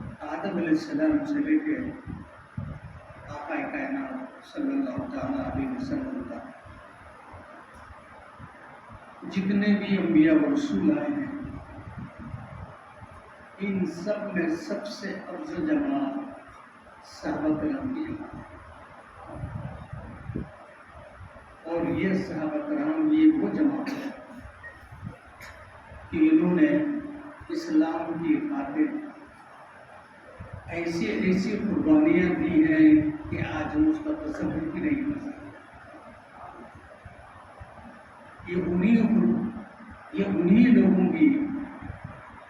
آدم علیہ السلام سے لے کے آقا کائنات صلی اللہ تعالیٰ علیہ وسلم تک جتنے بھی انبیاء و رسول آئے ہیں، ان سب میں سب سے افضل جماعت صحابہ کرام کی جماعت، اور یہ صحابہ کرام یہ وہ جماعت ہے کہ انہوں نے اسلام کی خاطر ایسی ایسی قربانیاں دی ہیں کہ آج ہم اس کا تصور بھی نہیں کر سکتے۔ یہ انہی لوگوں کی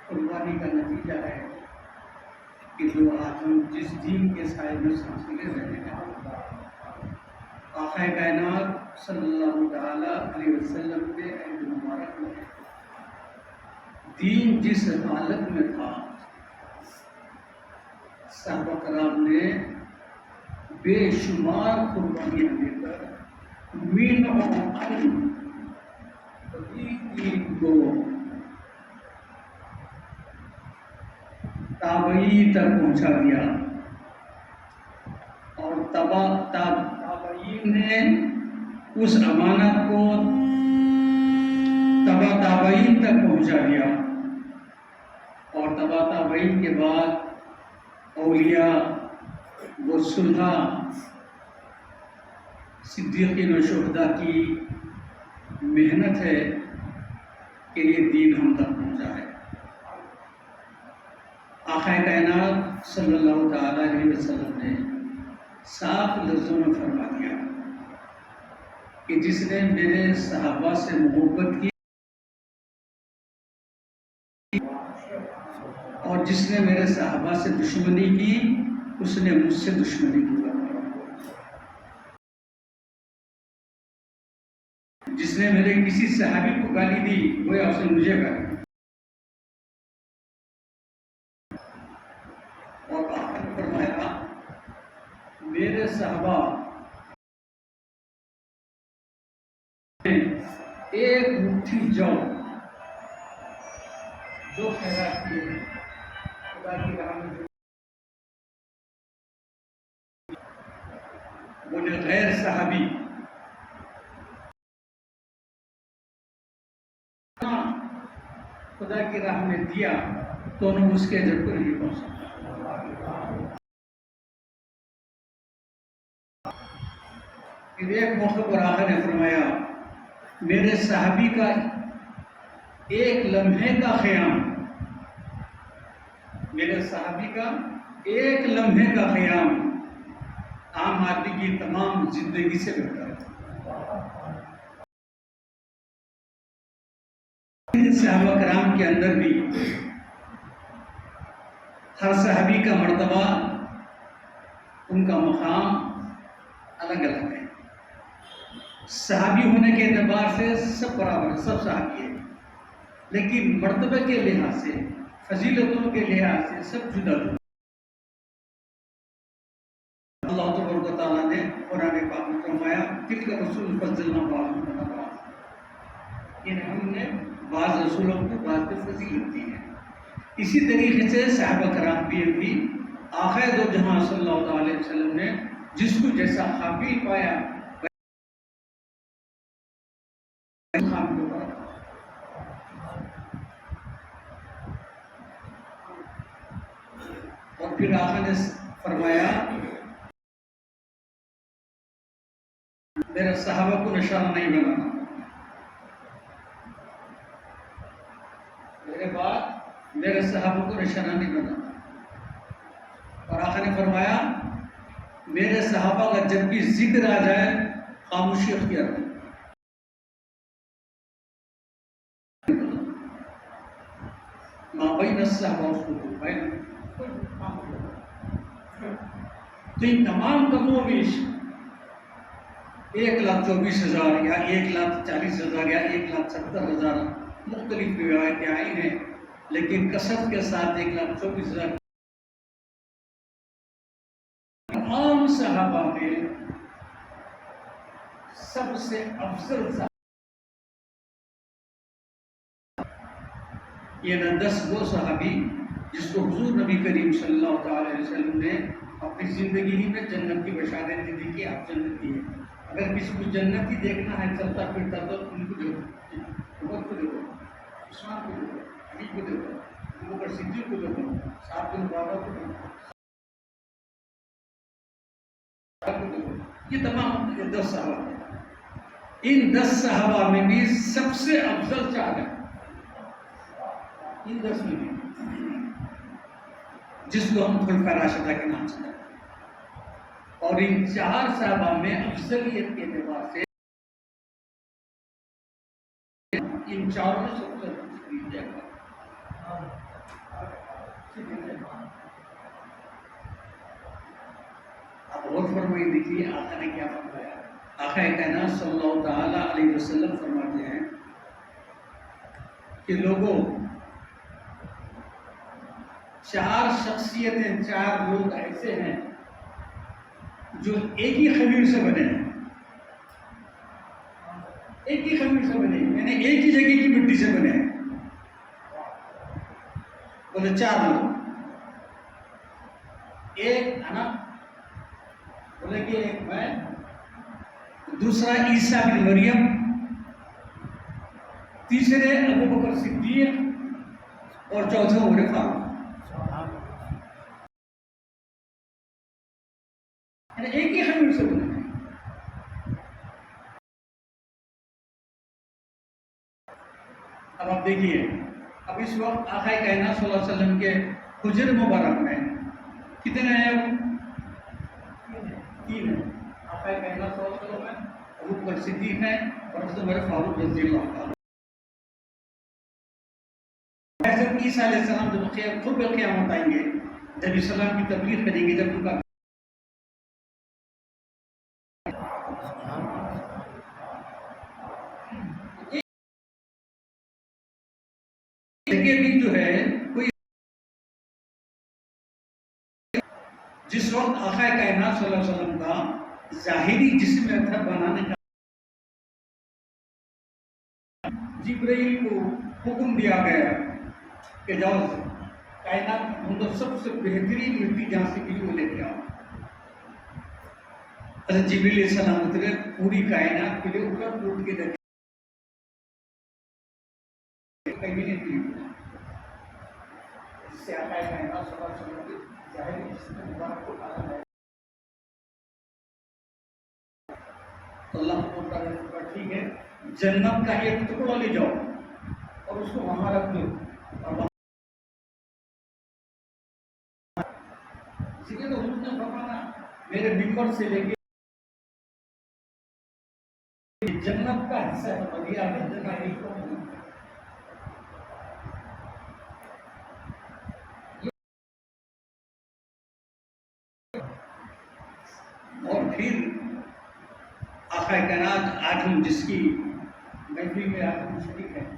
قربانی کا نتیجہ ہے کہ جو آج ہم جس دین کے سائے میں سانس لے رہے ہیں۔ آقا کائنات صلی اللہ تعالیٰ علیہ وسلم کے عہد مبارک میں دین جس حالت میں تھا، صحابہ کرام نے بے شمار قربانیاں دے کر مین و دین کو تابعین تک پہنچا دیا، اور تابعین نے اس امانت کو تابعین تک پہنچا دیا، اور تابعین کے بعد اولیاء و صلحاء صدیقین و شہداء کی محنت ہے کہ یہ دین ہم تک پہنچا ہے۔ آقا کائنات صلی اللہ تعالیٰ علیہ وسلم نے صاف لفظوں میں فرما دیا کہ جس نے میرے صحابہ سے محبت کی اور جس نے میرے صحابہ سے دشمنی کی، اس نے مجھ سے دشمنی کی۔ جس نے میرے کسی صحابی کو گالی دی، وہ اس نے مجھے گالی دی۔ اور آخر میں فرمایا میرے صحابہ ایک مٹھی جو خیرات کیے خدا کی راہ میں وہ نے غیر صحابی خدا کی راہ میں دیا تو انہوں اس کے اجر کو نہیں پہنچ سکتا۔ پھر ایک موقع پر آقا نے فرمایا میرے صحابی کا ایک لمحے کا قیام، میرے صحابی کا ایک لمحے کا قیام عام آدمی کی تمام زندگی سے بہتر ہے۔ صحابہ کرام کے اندر بھی ہر صحابی کا مرتبہ، ان کا مقام الگ الگ ہے۔ صحابی ہونے کے اعتبار سے سب برابر ہے، سب صحابی ہے، لیکن مرتبہ کے لحاظ سے، فضیلتوں کے لحاظ سے سب جدا جدا۔ اللہ تبارک و تعالیٰ نے قرآن پاک میں فرمایا تلک رسول فضلنا بعضهم علی بعض، یعنی ہم نے بعض رسولوں کو بعض پہ فضیلت دی ہے۔ اسی طریقے سے صحابہ کرام بھی آقا دو جہاں صلی اللہ علیہ وسلم نے جس کو جیسا قابل پایا اور پھر آقا نے فرمایا میرے صحابہ کو نشانہ نہیں بنانا، میرے بعد میرے صحابہ کو نشانہ نہیں بنانا، اور آقا نے فرمایا میرے صحابہ کا جب بھی ذکر آ جائے خاموشی اختیار کرو۔ ما بین الصحابہ والصحابہ، تو ان تمام کموں بیش 1,24,000 یا 1,40,000 یا 1,70,000 مختلف روایتیں آئی ہیں، لیکن کثرت کے ساتھ 1,24,000 عام صحابہ میں سب سے افضل صحابہ یہ نہ 10 وہ صحابی جس کو حضور نبی کریم صلی اللہ تعالی علیہ وسلم نے اپنی زندگی ہی میں جنت کی بشارت دی کہ آپ جنتی ہیں. اگر کسی کو جنتی دیکھنا ہے چلتا پھرتا تو ان کو دیکھو، عمر کو دیکھو، عثمان کو دیکھو، علی کو دیکھو، ابو بکر صدیق کو دیکھو، سعد بن عبادہ کو دیکھو، یہ تمام 10 صحابہ ہیں. ان 10 صحابہ میں بھی سب سے افضل 4 ہیں. ان 10 میں بھی جس کو ہم خلفائے راشدہ کے نام سے کہتے ہیں، اور ان 4 صحابہ میں افضلیت کے اعتبار سے ان 4 میں سب سے افضل جگہ. اب اور فرمائی دیکھیے آقا نے کیا فرمایا. آقا کائنات صلی اللہ تعالی علیہ وسلم فرماتے ہیں کہ لوگوں 4 شخصیتیں، 4 لوگ ایسے ہیں جو ایک ہی خمیر سے بنے ہیں. ایک ہی خمیر سے بنے، یعنی ایک ہی جگہ کی مٹی سے بنے ہیں. بولے 4 لوگ. ایک انا، بولے کہ ایک میں، دوسرا عیسیٰ بن مریم، تیسرے ابو بکر صدیق، اور چوتھا عمر فاروق. یعنی ایک ہی خمیر سے بنے ہیں. اب آپ دیکھیے، اب اس وقت آقا کائنات صلی اللہ علیہ وسلم کے حجر مبارک میں کتنے ہیں؟ وہ 3 ہیں. آقا کائنات صلی اللہ علیہ وسلم میں ابو بکر صدیق ہیں اور حضرت عمر فاروق رضی اللہ عنہ. حضرت عیسیٰ علیہ السلام جب خود قیامت آئیں گے، جب اسلام کی تبلیغ کریں گے، جب ان کا بھی جو ہے کوئی، جس وقت آقا کائنات صلی اللہ علیہ وسلم کا ظاہری جسم اطہر بنانے کا جبرائیل کو حکم دیا گیا کہ جاؤ کائنات اندر سب سے بہترین مٹی جہاں سے بھی وہ لے کے آؤ. حضرت جبرائیل علیہ السلام اترے، پوری کائنات کے لیے اٹھا ٹوٹ کے دیکھے، کہیں نہیں تھی. جس سے آقا کائنات صلی اللہ علیہ وسلم کی ظاہری جسم مبارک کو کہا ہے. اللہ کو ٹھیک ہے، جنت کا ایک ٹکڑا لے جاؤ اور اس کو وہاں رکھ دو، اور اسی لیے تو حضور نے فرمایا میرے ممبر سے لے کے جنت کا حصہ ہے، بڑھیا ہے جنت ایک کو. اور پھر آقا کائنات آج ہم جس کی محفل میں آج ہم شریک ہیں،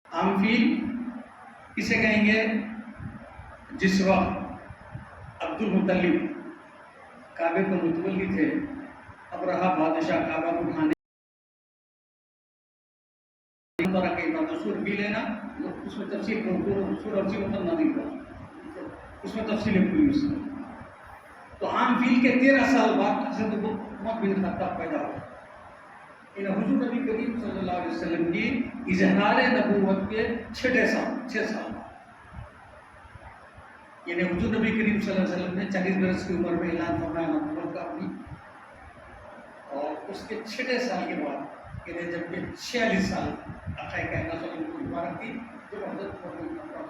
عام فیل کسے کہیں گے؟ جس وقت عبد المطلب کعبے کو متولی تھے، ابرہہ بادشاہ کعبہ کو ڈھانے طرح کے سور بھی لینا، اس میں تفصیل سورج نہیں ہوا، اس میں تفصیلیں پوری اس میں. تو عام فیل کے 13 سال بعد حضرت عمر بن خطاب پیدا ہوا. حضور نبی کریم صلی اللہ علیہ وسلم کی اظہار نبوت کے 6 سال یعنی حضور نبی کریم صلی اللہ علیہ وسلم نے 40 برس کی عمر میں اعلان فرمایا نبوت کا اپنی، اور اس کے 6 سال کے بعد یعنی جب کہ 46 سال آقا کائنات صلی اللہ علیہ وسلم کی مبارک تھی، جب حضرت عمر بن خطاب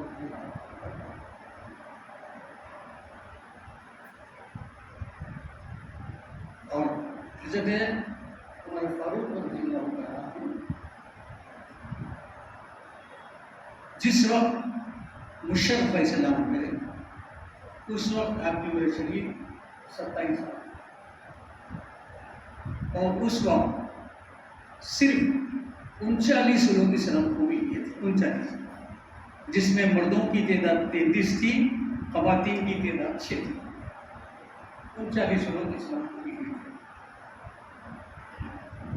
اور حضرت عمر فاروق رضی اللہ عنہ جس وقت مشرف علیہ السلام ہوئے، اس وقت آپ کی عمر شریف 27 سال، اور اس وقت صرف 39 لوگ اسلام قبول کیے تھے. 39، جس میں مردوں کی تعداد 33 تھی، خواتین کی تعداد 6 تھی. 39 لوگ اسلام قبول کیے.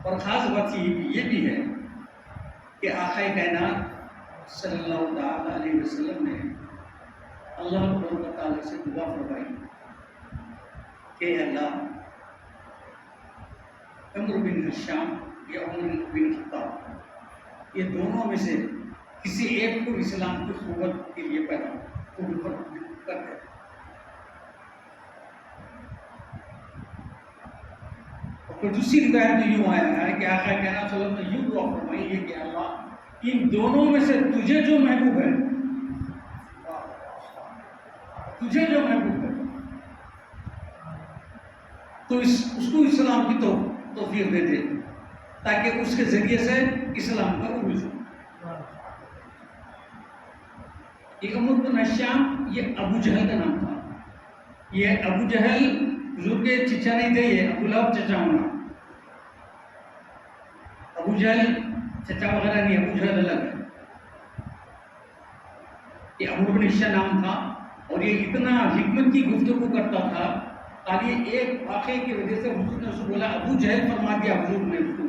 اور خاص بات یہ بھی ہے کہ آقا کائنات صلی اللہ تعالی علیہ وسلم نے اللہ تبارک و تعالی سے دعا فرمائی کہ اللہ عمر بن ہشام یا عمر بن خطاب یہ دونوں میں سے کسی ایک کو اسلام کی قوت کے لیے پیدا کر دے. اور دوسری روایت میں یوں آیا ہے کہ آقا کائنات صلی اللہ علیہ وسلم نے یوں دعا فرمائی ہے کہ اللہ ان دونوں میں سے تجھے جو محبوب ہے تو اس کو اسلام کی توفیق دے دے تاکہ اس کے ذریعے سے اسلام کا عروج ہو. یہ عمر بن ہشام یہ ابو جہل کا نام تھا. یہ ابو جہل حضور کے چچا نہیں تھے, یہ ابو لہب چچا ہونا. ابو جہل چچا وغیرہ نہیں, ابو جہل الگ ہے. یہ عمر بن ہشام نام تھا اور یہ اتنا حکمت کی گفتگو کرتا تھا. خالی ایک واقعے کی وجہ سے حضور نے اس کو بولا ابو جہل فرما دیا حضور نے اس کو,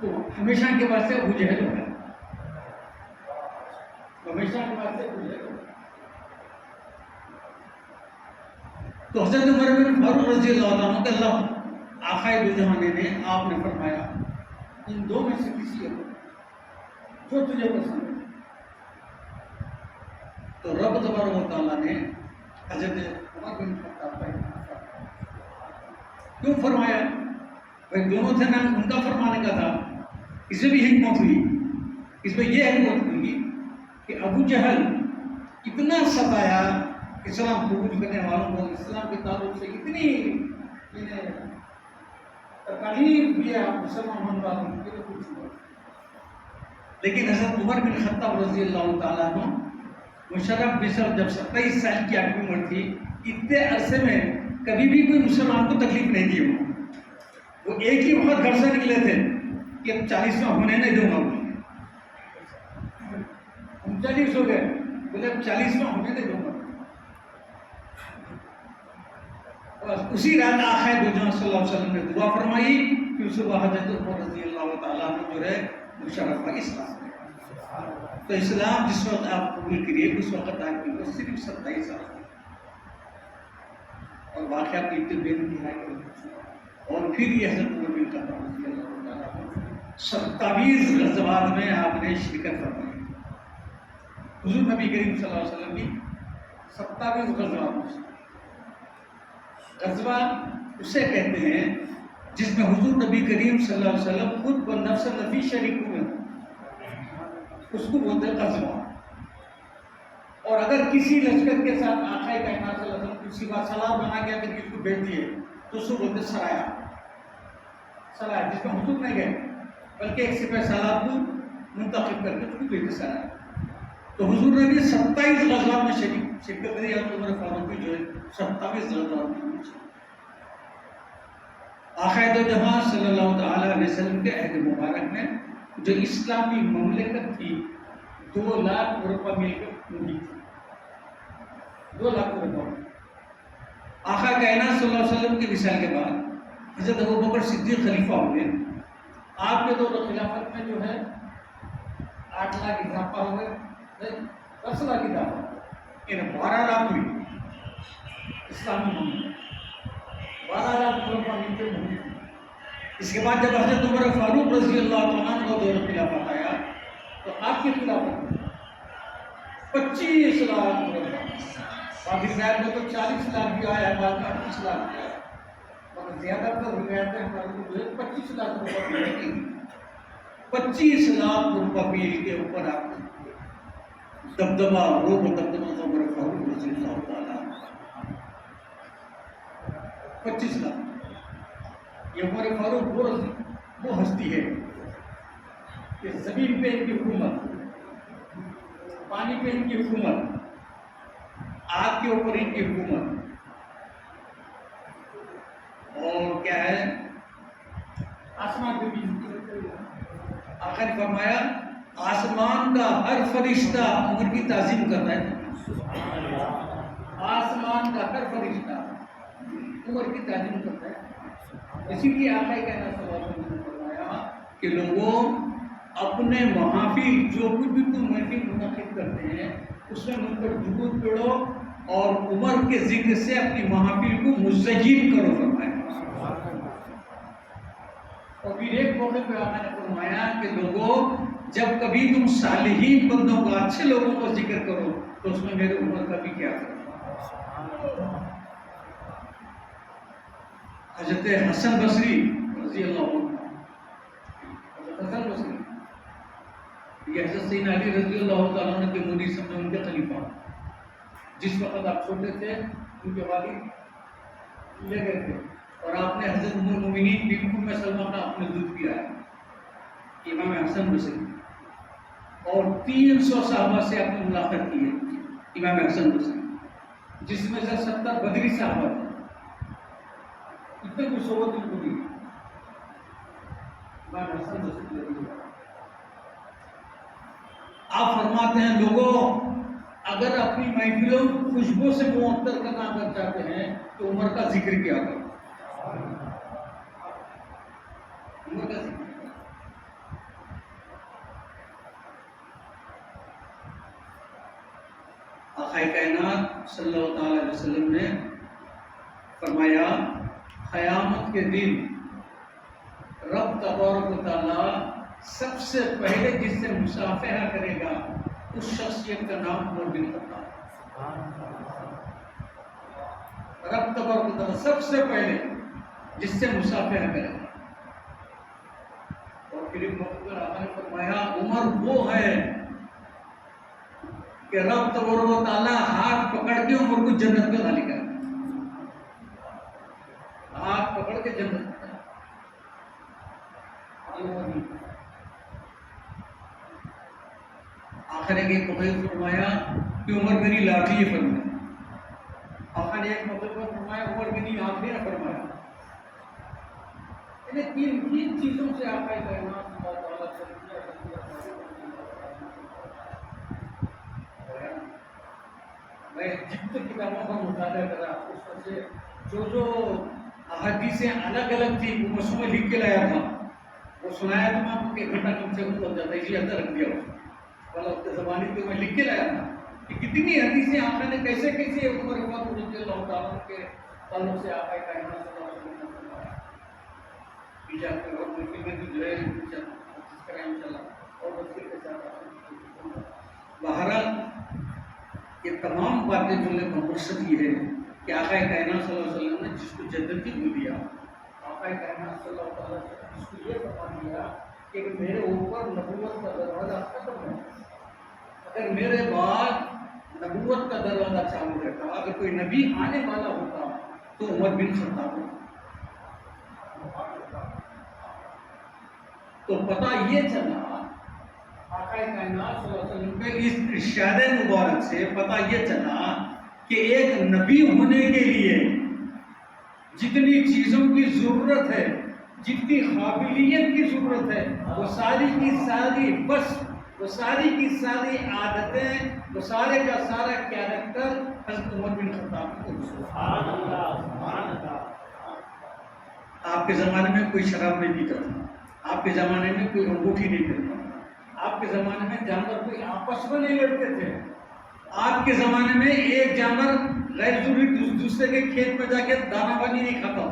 تو ہمیشہ کے بعد سے ابو جہل ہو گیا. ہمیشہ کے بعد سے ابو جہل ہو گیا. تو حضرت عمر بن فاروق رضی اللہ عنہ کہ اللہ آقا دو جہاں نے آپ نے فرمایا ان دو میں سے کسی ایک جو تجھے پسند ہے. تو رب تبارک و تعالیٰ نے حضرت عمر بن خطاب کیوں فرمایا؟ بھائی دونوں تھے نا, ان کا فرمانے کا تھا. اس میں بھی حکمت ہوئی, اس میں یہ حکمت ہوئی کہ ابو جہل اتنا ستایا اسلام قبول کرنے والوں کو, اسلام کے تعلق سے اتنی تکلیف دیا مسلمان ہونے والوں کو کچھ ہوا. لیکن حضرت عمر بن خطاب رضی اللہ تعالیٰ عنہ مشرف مصر جب 27 سال کی آپ کی عمر تھی, اتنے عرصے میں کبھی بھی کوئی مسلمان کو تکلیف نہیں دی. وہ ایک ہی وقت گھر سے نکلے تھے کہ اب 40واں ہونے نہیں دوں گا. 39 ہو گئے, بولے اب 40واں ہونے نہیں دوں گا. اسی رات آقا دو جہاں صلی اللہ علیہ وسلم نے دعا فرمائی کہ صبح حضرت عمر رضی اللہ تعالیٰ عنہ جو ہے مشرف کا اسلام. تو اسلام جس وقت آپ قبول کریے اس وقت آپ کی عمر صرف 27 سال تھی. اور واقعات کی ابتدائی نہائی اور پھر یہ حضرت عمر بن خطاب رضی اللہ تعالیٰ عنہ 27 غزوات میں آپ نے شرکت فرمائی. حضور نبی کریم صلی اللہ علیہ وسلم کی 27 غزوات میں. غزوہ اسے کہتے ہیں جس میں حضور نبی کریم صلی اللہ علیہ وسلم خود بنفس نفی شریک ہوئے, اس کو بولتے ہیں غزوہ. اور اگر کسی لشکر کے ساتھ آقا کائنات صلی اللہ علیہ وسلم کسی بات سلام بنا کے اگر کسی کو بھیج دیے تو اس کو بولتے سرایا. سرایا جس میں حضور نہیں گئے بلکہ ایک سپہ سالار کو منتخب کر کے اس کو بھیجتے سرایا. تو حضور نے بھی 27 غزوات میں شرکت کری اور عمر فاروق بھی جو ہے 27 غزوات میں. آقا دو جہاں صلی اللہ تعالی علیہ وسلم کے عہد مبارک میں جو اسلامی مملکت تھی 2 لاکھ روپے مل کے پوری تھی. 2 لاکھ روپے. آقا کائنات صلی اللہ علیہ وسلم کے وصال کے بعد حضرت ابوبکر صدیق خلیفہ ہوئے. آپ کے دور خلافت میں جو ہے 8 لاکھ اضافہ ہوئے, 10 لاکھ اضافہ, یعنی 12 لاکھ ہوئی اسلامی مملکت. 12 لاکھ روپے مل کے پوری تھی. اس کے بعد جب حضرت عمر فاروق رضی اللہ عنہ کا دور خلافت آیا تو آپ کی خلافت 25 لاکھ روپے. بعض روایت میں تو 40 لاکھ بھی آیا, بعض میں 28 لاکھ بھی آیا, مگر زیادہ تر روایتیں ہمارے جو ہے 25 لاکھ روپے ملے گی. 25 لاکھ روپے مل کے اوپر آپ دبدبہ روب و دبدبہ عمر فاروق رضی اللہ تعالیٰ 25 لاکھ. یہ عمر فاروق وہ ہستی ہے کہ زمین پہ ان کی حکومت, پانی پہ ان کی حکومت, آگ کے اوپر ان کی حکومت, اور کیا ہے آسمان پہ بھی. آقا نے فرمایا آسمان کا ہر فرشتہ عمر کی تعظیم کرتا ہے. آسمان کا ہر فرشتہ عمر کی تعظیم کرتا ہے. اسی لیے آقا کائنات صلی اللہ علیہ وسلم نے فرمایا کہ لوگوں اپنے محافل جو کچھ بھی تم محفل منعقد کرتے ہیں اس میں مجھ پر درود پڑھو اور عمر کے ذکر سے اپنی محافل کو مزین کرو فرمایا. اور پھر ایک موقع پہ آقا نے فرمایا کہ لوگوں جب کبھی تم صالحین بندوں کا اچھے لوگوں کا ذکر کرو تو اس میں میرے عمر کا بھی کیا کرو. حضرت حسن بصری رضی اللہ عنہ، حضرت حسن بصری یہ حضرت سیدنا علی رضی اللہ تعالیٰ عنہ کے مرید سمجھے، ان کے خلیفہ. جس وقت آپ چھوٹے تھے ان کے والد لے گئے تھے اور آپ نے حضرت ام المؤمنین بی بی ام سلمہ کا اپنے دودھ پیا ہے، امام حسن بصری، اور 300 صحابہ سے آپ نے ملاقات کی ہے امام حسن بصری، جس میں سے 70 بدری صحابہ تھے. اتنے کوئی صحبت ان کو دی امام حسن بصری رضی اللہ. آپ فرماتے ہیں لوگوں اگر اپنی محفلوں خوشبو سے معطر کرنا اگر چاہتے ہیں تو عمر کا ذکر کیا کرو. عمر کا ذکر آقا کائنات صلی اللہ علیہ وسلم نے فرمایا قیامت کے دن رب تبارک و تعالی سب سے پہلے جس سے مصافحہ کرے گا اس شخصیت کا نام عمر بن خطاب. رب تبارک و تعالی سب سے پہلے جس سے مصافحہ کرے گا. اور پھر ایک موقع پر آقا نے فرمایا عمر وہ ہے کہ رب تبارک و تعالی ہاتھ پکڑ کے عمر کو جنت میں داخل کرے. ہاتھ پکڑ کے جنت میں. آخر نے ایک موقع پر فرمایا کہ عمر میری لاٹھی ہے فرمایا. آقا نے ایک موقع پر فرمایا عمر میری آنکھیں نہ فرمایا. تین چیزوں سے آقا کائنات میں جتنے کتابوں کا مطالعہ کرا اس میں سے جو احادیثیں الگ الگ تھی وہ مسئلہ لکھ کے لایا تھا، وہ سنایا تو میں آپ کو ایک گھنٹہ کم سے کم لگ جاتا ہے، اسی لیے رکھ دیا اس زمانے پہ میں لکھ کے لایا تھا کہ کتنی حدیثیں آقا نے کیسے کیسے عمر فاروق رضی اللہ تعالیٰ کے تعلق سے آقا کائنات صلی اللہ علیہ وسلم نے فرمایا. ایجاد کے وقت میں بھی جو ہے انشاءاللہ اور وسیع کے ساتھ بہرحال یہ تمام باتیں جو نے مقصد یہ ہے کہ آقا کائنات صلی اللہ علیہ وسلم نے جس کو جنتی کو دیا، آقا کائنات صلی اللہ علیہ وسلم نے جس کو یہ فرمان دیا کہ میرے اوپر نبوت کا دروازہ ختم ہے، اگر میرے بعد نبوت کا دروازہ چالو رہتا، اگر کوئی نبی آنے والا ہوتا تو عمر بن خطاب ہوتا. تو پتہ یہ چلا آقا کائنات صلی اللہ علیہ وسلم کے اس ارشاد مبارک سے پتہ یہ چلا کہ ایک نبی ہونے کے لیے جتنی چیزوں کی ضرورت ہے، جتنی قابلیت کی ضرورت ہے، وہ ساری کی ساری بس وہ ساری کی ساری عادتیں، وہ سارے کا سارا کیریکٹر حضرت عمر بن خطاب کو. سبحان اللہ سبحان اللہ. آپ کے زمانے میں کوئی شراب نہیں پیتا تھا، آپ کے زمانے میں کوئی انگوٹھی نہیں کرتا، آپ کے زمانے میں جانور کوئی آپس میں نہیں لڑتے تھے، آپ کے زمانے میں ایک جانور غیر ضروری دوسرے کے کھیت میں جا کے دانا پانی نہیں کھاتا.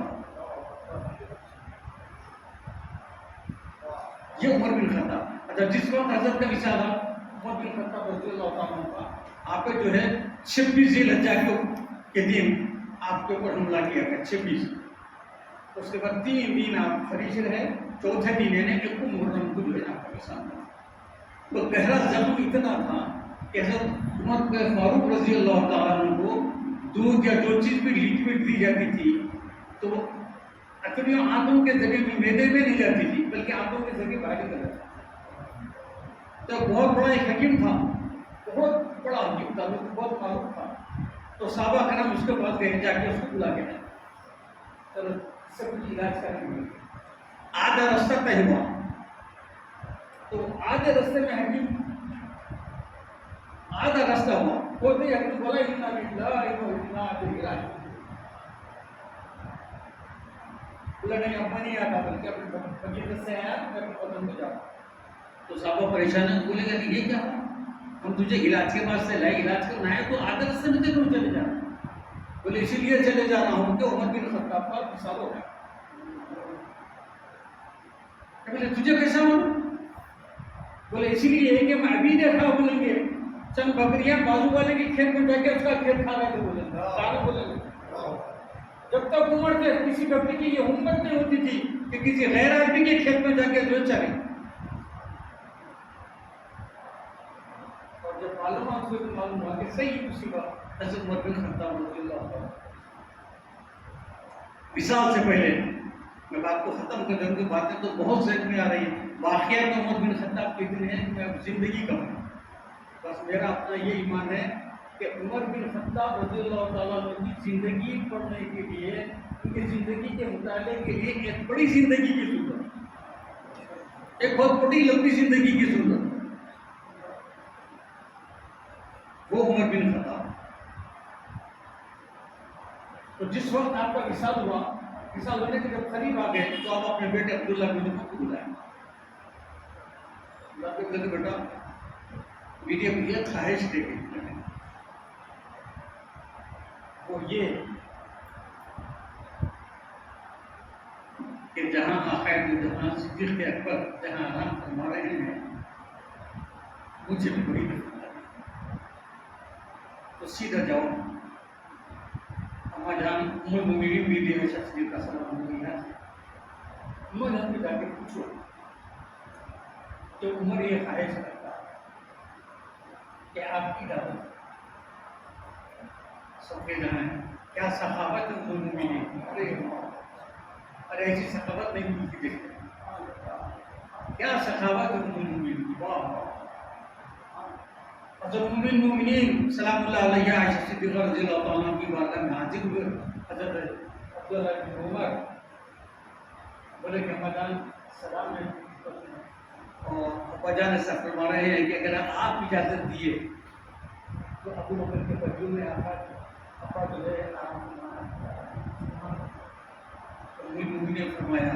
یہ عمر بن خطاب. اچھا جس وقت حضرت کا وصال عمر بن خطاب رضی اللہ تعالیٰ عنہ کا آپ پہ جو ہے 26 ذی الحجہ کے دن آپ کے اوپر حملہ کیا گیا. 26 اس کے بعد 3 دن آپ فریش رہے، چوتھے دن یعنی 1 محرم کو جو ہے آپ کا وصال ہوا. تو گہرا زخم اتنا تھا کہ حضرت عمر فاروق رضی اللہ تعالیٰ عنہ کو دودھ یا جو چیز بھی لکوڈ دی جاتی تھی تو اپنی آنکھوں کے ذریعے بھی میدے میں نہیں جاتی تھی بلکہ آنکھوں کے ذریعے باہر نکل جاتی. تو بہت بڑا ایک حکیم تھا، بہت بڑا حکیم تھا، بہت معروف تھا. تو صحابہ کرام اس کے پاس گئے، جا کے اس کو بلا کے آئے، چلو سب کچھ علاج کریں گے. آدھا راستہ طے ہوا تو آدھے راستے میں حکیم آدھا راستہ ہوا، بولتے حکیم بولا اتنا بولا نہیں اب میں نہیں آتا بلکہ اپنی فضیلت سے آیا میں اپنے قدم میں جاؤں. تو صحابہ پریشان ہیں, بولے گا کہ یہ کیا ہوا, ہم تجھے علاج کے پاس سے لائے, علاج کرنا ہے تو آدھے راستے میں کیوں چلے جا رہا ہے؟ بولے اسی لیے چلے جا رہا ہوں کہ عمر بن خطاب کا مثال ہو گیا. بولے تجھے کیسا ہوا؟ بولے اسی لیے کہ میں ابھی دیکھا بولیں گے چند بکریاں بازو والے کے کھیت میں جا کے اس کا کھیت کھا رہے تھے, بولیں گے جب تک عمر تھے کسی بکری کی یہ ہمت نہیں ہوتی تھی کہ کسی غیر آدمی کے کھیت میں جا کے جو چرے. اور جب معلومات ہوئی تو معلوم ہوا کہ صحیح اسی بات حضرت عمر بن خطاب رضی اللہ عنہ. مثال سے پہلے میں بات کو ختم کر دوں, باتیں تو بہت ذہن میں آ رہی ہیں, واقعات عمر بن خطاب کے اتنے ہیں کہ میں زندگی کم ہوں. بس میرا اپنا یہ ایمان ہے کہ عمر بن خطاب رضی اللہ تعالیٰ عنہ کی زندگی پڑھنے کے لیے, ان کی زندگی کے مطالعے کے لیے ایک بڑی زندگی کی ضرورت, ایک بہت بڑی لمبی زندگی کی ضرورت, وہ عمر بن خطاب. تو جس وقت آپ کا وصال ہوا, وصال ہونے کے جب قریب آ گئے تو آپ اپنے بیٹے عبداللہ بن عمر کو بلائیں. بیٹا میری اب یہ خواہش دے گئی, وہ یہ کہ جہاں آخر جہاں صدیق اکبر جہاں آرام فرما رہے ہیں مجھے بھی وہی دکھتا ہے, تو سیدھا جاؤ. اما جان ام المؤمنین بھی دے شخصیت کا سلام ہے, اما جان کو جا کے پوچھو کہ عمر یہ خواہش کرتا ہے کہ آپ کی دعوت سب کے جائیں, کیا سخاوت ام المؤمنین, ارے ایسی سخاوت نہیں ملتی دیکھتے, کیا سخاوت ام المؤمنین. واہ, حضرت ام المؤمنین سلام اللہ علیہ عائشہ صدیقہ رضی اللہ تعالیٰ عنہ کی بارگاہ میں حاضر ہوئے. حضرت عبداللہ بن عمر بولے کہ اما جان سلام ہے, اور ابا جان ایسا فرما رہے ہیں کہ اگر آپ اجازت دیے تو ابو بکر کے بچوں میں ابا جو ہے ام المؤمنین نے فرمایا.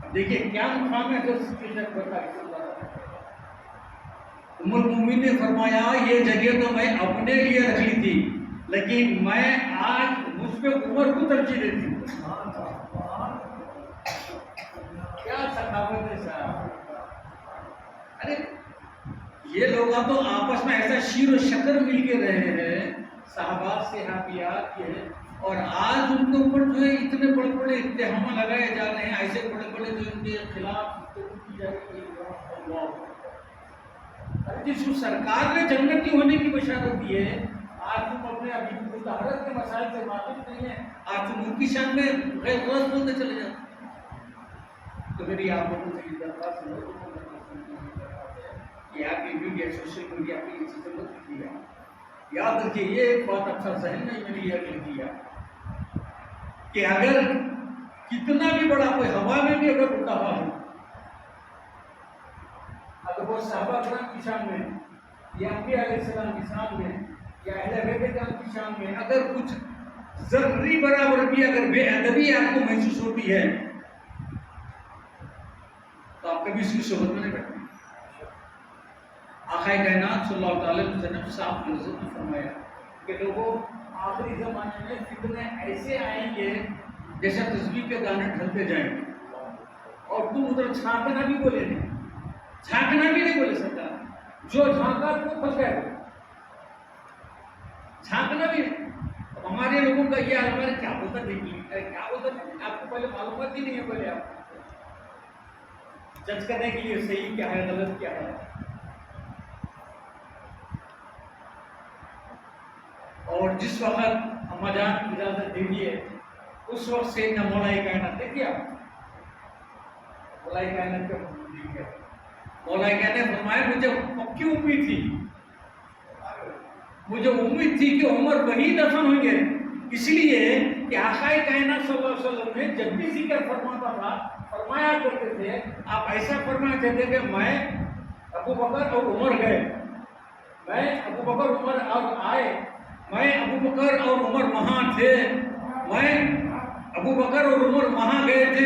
اب دیکھیے کیا مقام ہے حضرت صدیق اکبر کا. ام المؤمنین نے فرمایا یہ جگہ تو میں اپنے لیے رکھی تھی لیکن میں آج مجھ پہ عمر کو ترجیح دیتی ہوں. کیا سخاوت ہے صاحب. ارے یہ لوگ تو آپس میں ایسا شیر و شکر مل کے رہے ہیں صحابات صحابیات کے, اور آج ان کے اوپر جو ہے اتنے بڑے بڑے اتہام لگائے جا رہے ہیں, ایسے بڑے بڑے جو ان کے خلاف کی جا رہی ہے. جس کو سرکار نے جنتی ہونے کی بشارت دی ہے, آج تم اپنے ابھی مطہرت کے مسائل سے واقف نہیں ہیں, آج تم ان کی شان میں غیر غلط بولتے چلے جاتے. تو میری آپ لوگوں سے یہ درخواست ہے کہ آپ کی میڈیا سوشل میڈیا کی یہ چیزیں مت کیجیے. یاد رکھیے یہ ایک بات اچھا ذہن میں میری یہ لکھی ہے کہ اگر کتنا بھی بڑا کوئی ہوا میں بھی اگر اٹھا ہوا ہو, اگر وہ صحابہ کرام کی شان میں یا انبیاء علیہ السلام کی شان میں یا اہل بیت کرام کی شان میں اگر کچھ ذرری برابر بھی اگر بے ادبی آپ کو محسوس ہوتی ہے تو آپ کبھی اس کی صحبت میں نہیں بیٹھیں. آقا کائنات صلی اللہ تعالی وسلم صاحب نے فرمایا کہ لوگوں آخری زمانے میں فتنے ایسے آئیں گے جیسا تسبیح کے دانے ڈھلتے جائیں گے, اور تم ادھر چھانکنا بھی بولے نہیں, جھانکنا بھی نہیں بولے سکتا, جو جھانکا تو پھنس گئے, جھانکنا بھی نہیں. ہمارے لوگوں کا یہ حال ہے کیا ہوتا دیکھیے, کیا ہوتا آپ کو پہلے معلومات ہی نہیں ہے, پہلے آپ جج کرنے کے لیے صحیح کیا ہے غلط کیا ہے. اور جس وقت اما جان کی اجازت دے دی ہے اس وقت سے نہ مولا کائنات دیکھیے آپ, مولا کائنات کا دیکھیے, مولا کائنات نے فرمایا مجھے پکی امید تھی, مجھے امید تھی کہ عمر وہی دفن ہوں گے, اس لیے کہ آقا کائنات صلی اللہ علیہ وسلم نے جب بھی ذکر فرماتا تھا فرمایا کرتے تھے, آپ ایسا فرمایا کرتے کہ میں ابو بکر اور عمر گئے, میں ابو بکر عمر اور آئے, میں ابو بکر اور عمر وہاں تھے, میں ابو بکر اور عمر وہاں گئے تھے,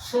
100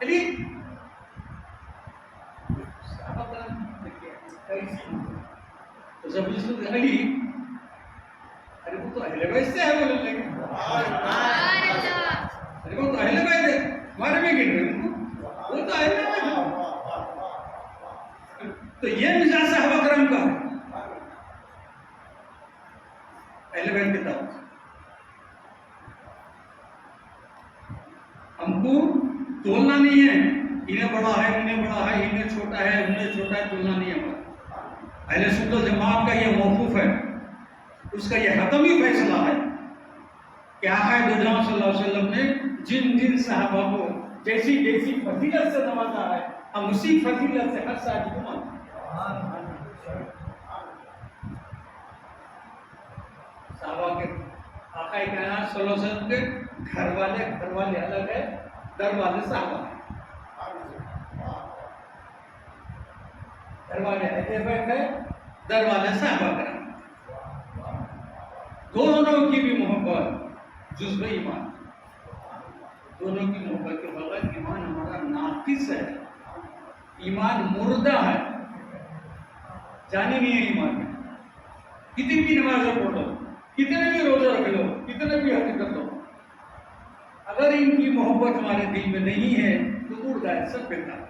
علی صحابہ کرام کیسی تو جب اس نے علی ارے وہ تو اہل بیت سے ہے بولنے لگے ارے وہ تو اہل بیت ہے ہمارے میں گر رہے وہ تو اہل بیت ہے تو یہ مزاج صحابہ کرام کا ہے اہل بیت کے تعلق سے ہم کو تولنا نہیں ہے انہیں بڑا ہے انہیں بڑا ہے انہیں چھوٹا ہے انہیں چھوٹا ہے تولنا نہیں ہے ہمارا اہل سنت والجماعت کا یہ موقف ہے اس کا یہ حتمی فیصلہ ہے کیا ہے دو جہاں صلی اللہ علیہ وسلم نے جن جن صحابہ کو جیسی جیسی فضیلت سے نوازا ہے ہم اسی فضیلت سے ہر صحابی کو مانتے ہیں صحابہ کے آقا کائنات صلی اللہ علیہ وسلم کے گھر والے الگ ہے در والے صحابہ ہیں گھر والے اہل بیت ہے در والے صحابہ کرام دونوں کی بھی محبت جزو ایمان دونوں کی محبت کے بغیر ایمان ہمارا ناقص ہے ایمان مردہ ہے جانی نہیں ہے ایمان میں کتنی بھی نمازیں پڑھ لو کتنے بھی روزہ رکھ لو کتنے بھی حج کر لو اگر ان کی محبت ہمارے دل میں نہیں ہے تو اڑ جائے سب بیکار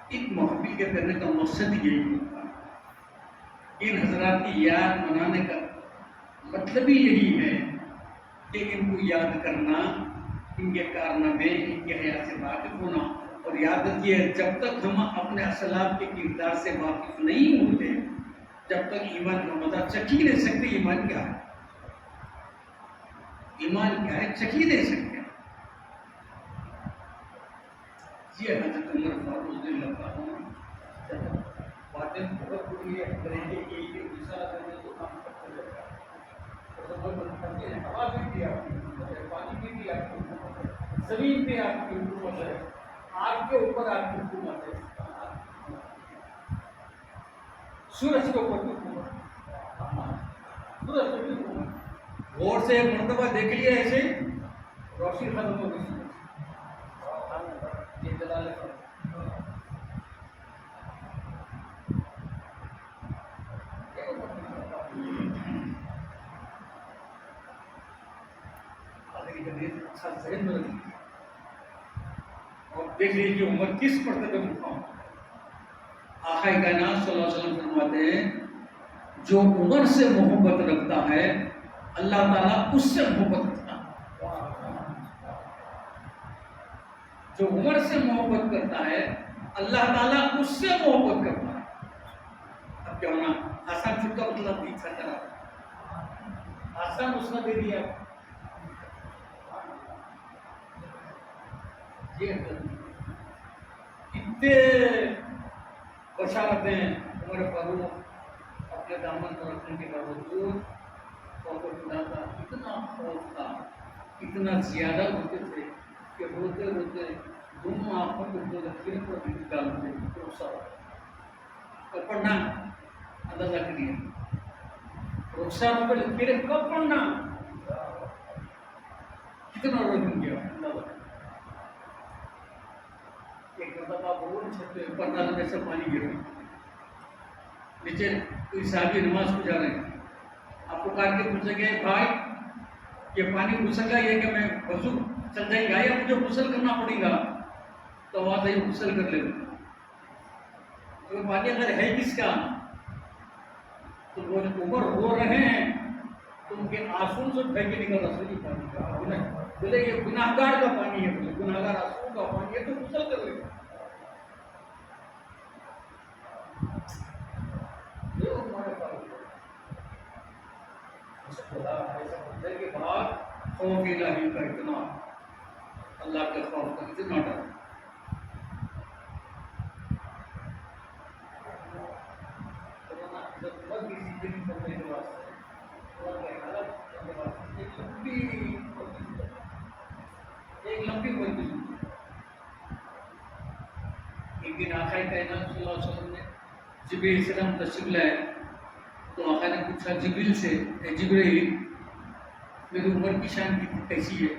ایک محفل کے کرنے کا مقصد یہی ہوتا ہے ان حضرات کی یاد منانے کا مطلب ہی یہی ہے کہ ان کو یاد کرنا ان کے کارنامے ان کے حیات سے واقف ہونا اور یاد رکھیے جب تک ہم اپنے اسلاف کے کردار سے واقف نہیں ہوتے جب تک ایمان کا مزہ چکھ ہی نہیں سکتے ایمان کیا ہے ایمان کیا ہے چکھ ہی نہیں سکتے یہ حضرت عمر فاروق رضی اللہ عنہ باتیں بہت بڑی ہے انگریزی کی مثال دینے کو کام کرتے رہتا ہے ہوا بھی دیا پانی بھی دیا زمین پہ آپ کی حکومت ہے آگ کے اوپر آپ کی حکومت ہے سورج کے اوپر بھی حکومت سورج پہ بھی حکومت غور سے ایک مرتبہ دیکھ لیا ایسے روشنی ختم ہو گئی یہ جلال ہے ذہن میں رکھیے اور دیکھ لیجیے کہ عمر کس مرتبہ مقام آقا کائنات صلی اللہ علیہ وسلم فرماتے ہیں جو عمر سے محبت رکھتا ہے اللہ تعالیٰ اس سے محبت رکھتا ہے جو عمر سے محبت کرتا ہے اللہ تعالیٰ اس سے محبت کرتا ہے اب کیا ہونا آسان چھٹکا مطلب اچھا کرا آسان اس نے دے دیا اتنے بشارتیں عمر فاروق اپنے دامن کو رکھنے کے باوجود اتنا خوف تھا اتنا زیادہ ہوتے تھے کہ روتے روتے دونوں آنکھوں کو دو لکیر پر بھی ڈالتے کب پڑھنا اندازہ کریے رخسار پر لکیریں کب پڑھنا کتنا روزن کیا اندازہ ایک مرتبہ بول چھتے اوپر نالے میں سے پانی گر رہا نیچے کوئی صحابی نماز کو جا رہے ہیں آپ کو کہا کے پوچھے گئے بھائی یہ پانی گھسل گا یہ کہ میں وضو چل جائے گا یا مجھے غسل کرنا پڑے گا تو وہاں سے غسل کر لے تو پانی اگر ہے کس کا تو وہ عمر رو رہے ہیں تو ان کے آنسو سے پھینکے نکل رسول پانی کا بولے یہ گناہگار کا پانی ہے بولے گناہگار آنسو کا پانی ہے تو غسل کر لے کے بعد خوف الہی کا اتنا اللہ کے خوف کا اتنا ڈر ایک لمبی بندی ایک دن آقا کائنات صلی اللہ علیہ وسلم نے جبریل السلام تشریف لائے تو آقا نے پوچھا جبریل سے اے جبریل میری عمر کی شان کیسی ہے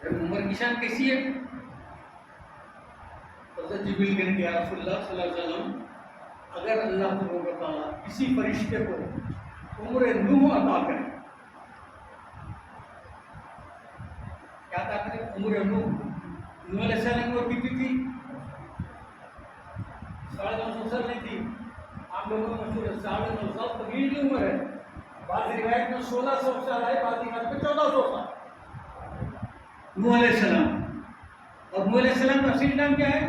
پھر عمر کی شان کیسی ہے؟ حضرت جبریل کہنے کہ یا رسول اللہ صلی اللہ علیہ وسلم اگر اللہ تبارک و تعالیٰ کسی فرشتے کو عمر نوح عطا کرے، کیا عطا کرے؟ عمر نوح علیہ السلام کی عمر کتنی تھی؟ 950 سال نہیں تھی. آپ لوگوں کو مشہور ہے 950 سال طویل کی عمر ہے. بعض روایت میں 1600 سال ہے، بعض روایت میں 1400 سال. نوح علیہ السلام. اور نوح علیہ السلام کا اصلی نام کیا ہے؟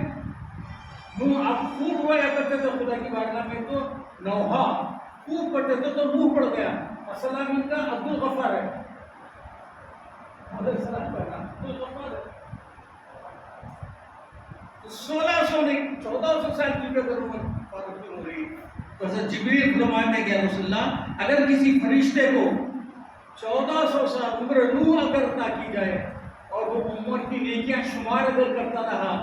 نوح. آپ خوب ہوا کرتے تھے خدا کی بارگاہ میں تو نوحا خوب پڑھتے تھے تو نوح پڑھ گیا. اصل نام ان کا عبد الغفار ہے. علیہ السلام کا نام عبد الغفار ہے. 1600 نہیں 1400 سال کی قدر عمر فاروق کی ہو رہی. تو حضرت جبریل فرماتے ہیں کہ یا رسول اللہ اگر کسی فرشتے کو 1400 سال عمر نوح اگر عطا کی جائے اور وہ عمر کی نیکیاں شمار اگر کرتا رہا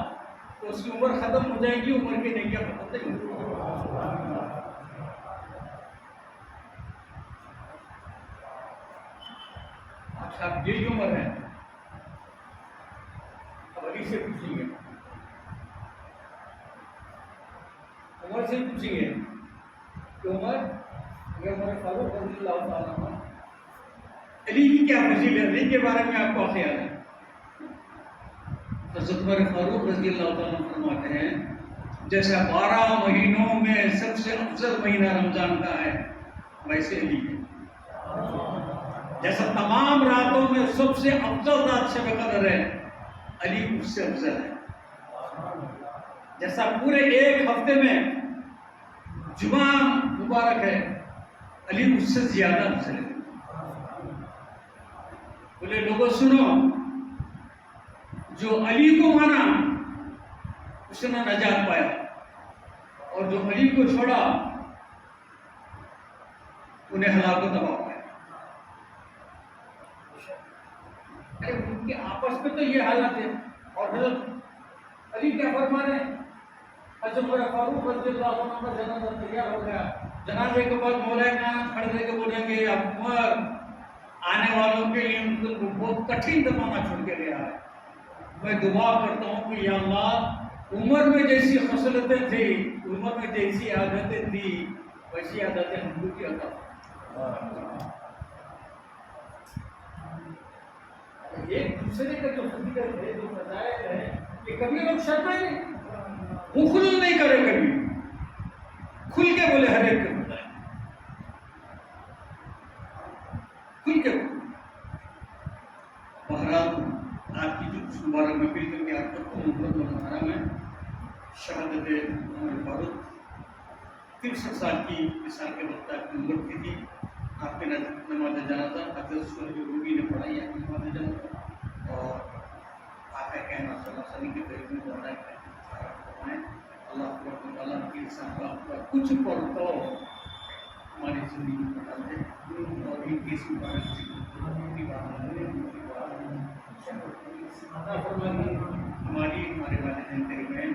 تو اس کی عمر ختم ہو جائے گی، عمر کی نیکیاں ختم نہیں ہوں گی. اچھا یہ جو عمر ہے اب علی سے پوچھیں گے، عمر سے پوچھیں گے کہ عمر فاروق رضی اللہ تعالیٰ عنہ علی کی کیا فضیلت ہے، علی کے بارے میں آپ کا خیال ہے؟ حضرت عمر فاروق رضی اللہ تعالیٰ عنہ فرماتے ہیں جیسا 12 مہینوں میں سب سے افضل مہینہ رمضان کا ہے ویسے علی ہے. جیسا تمام راتوں میں سب سے افضل رات شب قدر ہے علی اس سے افضل ہے. جیسا پورے ایک ہفتے میں جمعہ مبارک ہے علی اس سے زیادہ افضل ہے. بولے لوگوں سنو، جو علی کو مانا اس نے نجات پایا اور جو علی کو چھوڑا انہیں ہلاک و تباہ پایا. ارے ان کے آپس میں تو یہ حالت ہے. اور حضرت علی کیا فرما رہے ہیں؟ حضرت عمر فاروق رضی اللہ عنہ کا جنازہ تیار ہو گیا. جنازے کے بعد مولانا کھڑے کے بولیں گے اب عمر آنے والوں کے لیے بہت کٹھن زمانہ چھوڑ کے گیا ہے. میں دعا کرتا ہوں کہ یا اللہ عمر میں جیسی خصلتیں تھی، عمر میں جیسی عادتیں تھی ویسی عادتیں ہم کو کی عطا. ایک دوسرے کا جو فضیلت ہے، جو فضائل ہے، یہ کبھی لوگ شرمائے نہیں، مخل نہیں کرے، کبھی کھل کے بولے ہر ایک کے بتائے، کھل کے بولے. بہرحال آپ کی جو مبارک میں پھر کر کے آپ کو محبت اور محرم ہے شہادت عمر فاروق 63 سال کی مثال کے وقت آپ کی عمر کی تھی. آپ کے نماز جنازہ حضرت سورج روبی نے پڑھائی آپ کی نماز جنازہ اور آپ کا کہنا صلی اللہ علیہ وسلم کے قریب میں پڑھائی کریں. اللہ تعالیٰ کی انسان کا کچھ پڑھ تو ہماری زندگی میں ڈال دے اور ان کی سفارش ہماری ہمارے والدین قریب ہیں